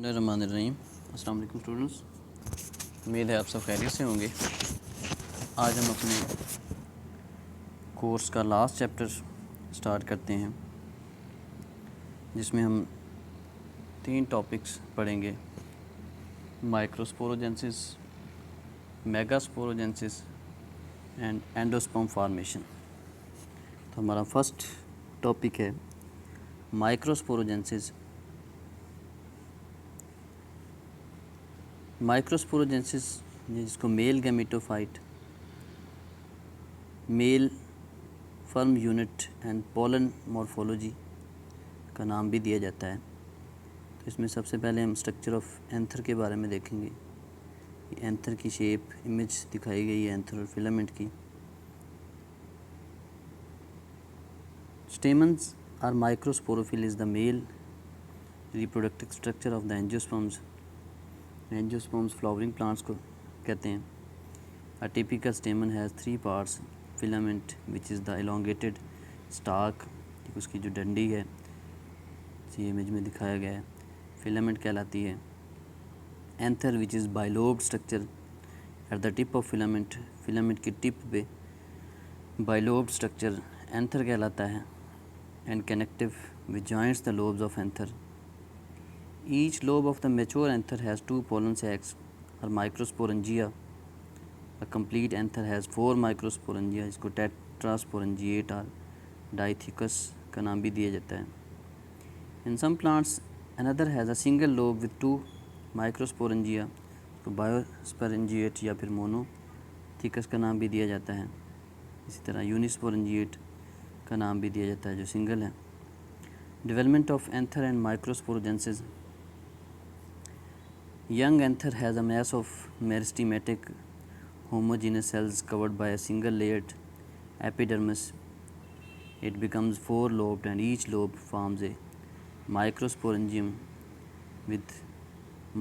बिस्मिल्लाहिर्रहमानिर्रहीम। अस्सलाम वालेकुम स्टूडेंट्स, उम्मीद है आप सब खैरियत से होंगे। आज हम अपने कोर्स का लास्ट चैप्टर स्टार्ट करते हैं, जिसमें हम 3 टॉपिक्स पढ़ेंगे: microsporogenesis, megasporogenesis and endosperm formation. तो हमारा फर्स्ट टॉपिक है माइक्रोस्पोरोजेंसिस। माइक्रोस्पोरोजेंसिस जिसको male gametophyte, male germ unit and pollen morphology का नाम भी दिया जाता है। तो इसमें सबसे पहले हम स्ट्रक्चर ऑफ एंथर के बारे में देखेंगे। एंथर की शेप इमेज दिखाई गई है एंथर और फिलामेंट की। Stamens are microsporophyll is the male reproductive structure of the angiosperms. Angiosperms flowering plants को कहते हैं। A typical stamen has 3 parts: filament which is the elongated stalk, उसकी जो डंडी है इसी इमेज में दिखाया गया है, फिलामेंट कहलाती है। Anther which is bilobed structure at the tip of filament, filament की टिप पे बाइलोब्ड स्ट्रक्चर एंथर कहलाता है। And connective which joints the lobes of anther. Each lobe of the mature anther has 2 pollen sacs or microsporangia. A complete anther has 4 microsporangia, इसको tetrasporangiate और डाइथिकस का नाम भी दिया जाता है। In some plants, another has a single lobe with 2 microsporangia, तो बायोस्पोरेंजिएट या फिर मोनोथिकस का नाम भी दिया जाता है। इसी तरह यूनिस्पोरेंजिएट का नाम भी दिया जाता है जो सिंगल है। Development of anther and microsporogensis. Young anther has a mass of meristematic homogeneous cells covered by a single layered epidermis. It becomes 4-lobed and each lobe forms a microsporangium with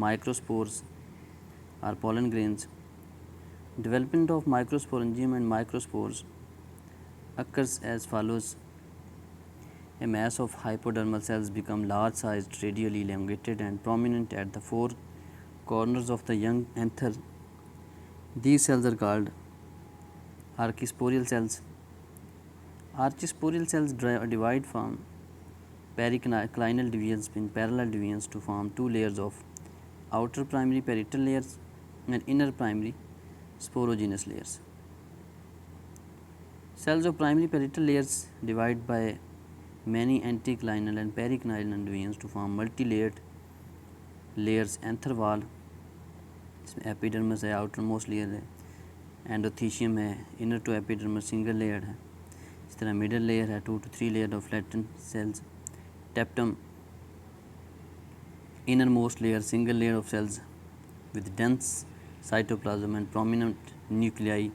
microspores or pollen grains. Development of microsporangium and microspores occurs as follows. A mass of hypodermal cells become large-sized, radially elongated and prominent at the 4 corners of the young anther. These cells are called archisporial cells. Archisporial cells divide from periclinal divisions in parallel divisions to form 2 layers of outer primary parietal layers and inner primary sporogenous layers. Cells of primary parietal layers divide by many anticlinal and periclinal divisions to form multi-layered layers. Anther wall, इसमें epidermis है, outer most layer है, endothecium है, inner to epidermis single layer है। इस तरह middle layer है 2 to 3 layer of flatten cells. Tapetum, inner most layer single layer of cells with dense cytoplasm and prominent nuclei,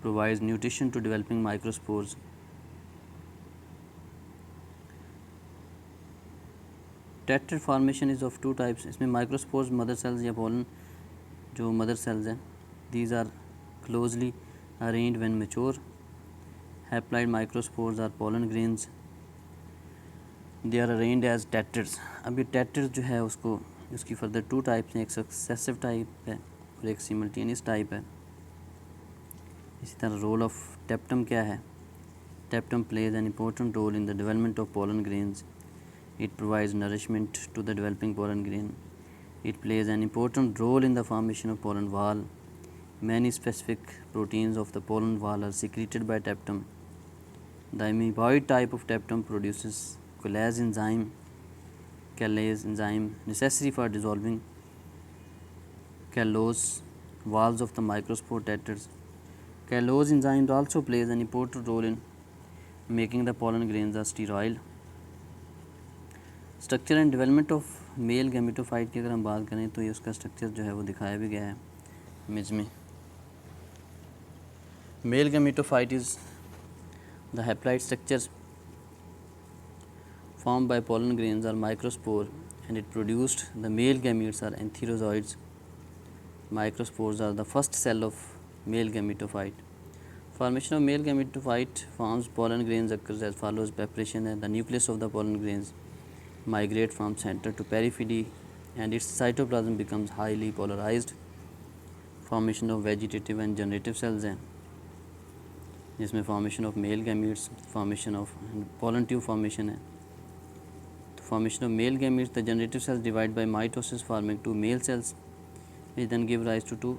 provides nutrition to developing microspores. Tetrad formation is of 2 types. इसमें microspores mother cells या pollen जो mother cells हैं, these are closely arranged when mature. Haploid microspores are pollen grains. They are arranged as tetrads. अब ये tetrad जो है उसको उसकी फर्दर 2 टाइप्स हैं, एक सक्सेसिव टाइप है और एक सिमल्टेनियस टाइप है। इसी तरह रोल ऑफ टेप्टम क्या है? टेप्टम plays an important role in the development of pollen grains. It provides nourishment to the developing pollen grain. It plays an important role in the formation of pollen wall. Many specific proteins of the pollen wall are secreted by टेप्टम. The amoeboid type of टेप्टम produces callase enzyme necessary for dissolving callose walls of the microspore tetrads. Callose enzyme also plays an important role in making the pollen grains sterile. Structure and development of male gametophyte की अगर हम बात करें तो ये उसका structure जो है वो दिखाया भी गया है इमेज में। Male gametophyte is the haploid structures formed by pollen grains or microspore and it produced the male gametes are antherozoids. Microspores are the first cell of male gametophyte. Formation of male gametophyte forms pollen grains occurs as follows. Preparation and the nucleus of the pollen grains migrate from center to periphery and its cytoplasm becomes highly polarized. Formation of vegetative and generative cells हैं, जिसमें formation of male gametes, formation of pollen tube formation है. तो formation of male gametes, the generative cells divide by mitosis forming two male cells which then give rise to two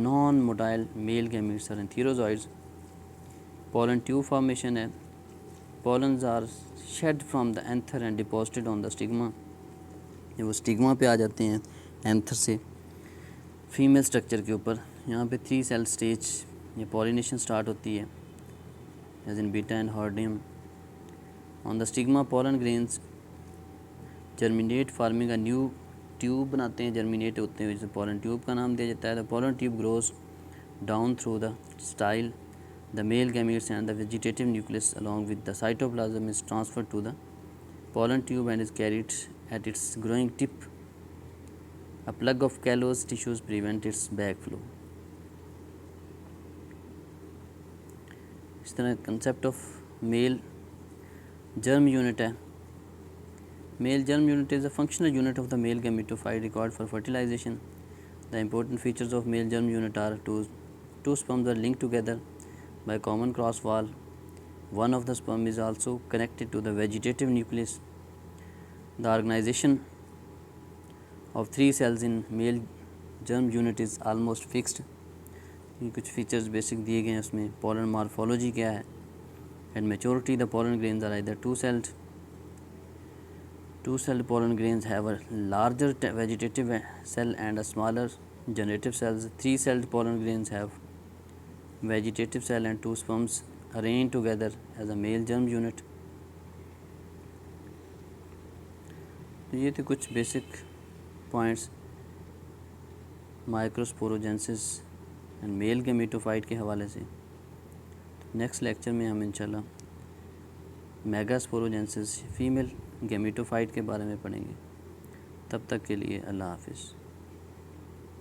non-motile male gametes are entherozoids. Pollen tube formation है, pollens are shed from the anther and deposited on the stigma. ये वो stigma पे आ जाते हैं anther से female structure के ऊपर. यहाँ पे 3 सेल स्टेज ये पॉलिनेशन स्टार्ट होती है as in Beta and Hordeum. On the stigma pollen grains germinate forming a new tube बनाते हैं, जर्मिनेट होते हैं, जिसे पोलन ट्यूब का नाम दिया जाता है. The pollen tube grows down through the style. The male gametes and the vegetative nucleus along with the cytoplasm is transferred to the pollen tube and is carried at its growing tip. A plug of callous tissues prevent its backflow. इस तरह concept of male germ unit है. Male germ unit is a functional unit of the male gametophyte required for fertilization. The important features of male germ unit are two sperms are linked together by common cross wall. One of the sperm is also connected to the vegetative nucleus. The organization of 3 cells in male germ unit is almost fixed. ये कुछ features basic दिए गए हैं उसमें. Pollen morphology क्या है. At maturity the pollen grains are either two-celled pollen grains have a larger vegetative cell and a smaller generative cells. 3-celled pollen grains have vegetative cell and 2 sperms arranged together as a male germ unit. तो ये थे कुछ basic points microsporogenesis and male gametophyte के हवाले से. Next lecture में हम इंशाल्लाह मेगास्पोरोजेंसिस फीमेल गेमेटोफाइट के बारे में पढ़ेंगे. तब तक के लिए अल्लाह हाफिज़.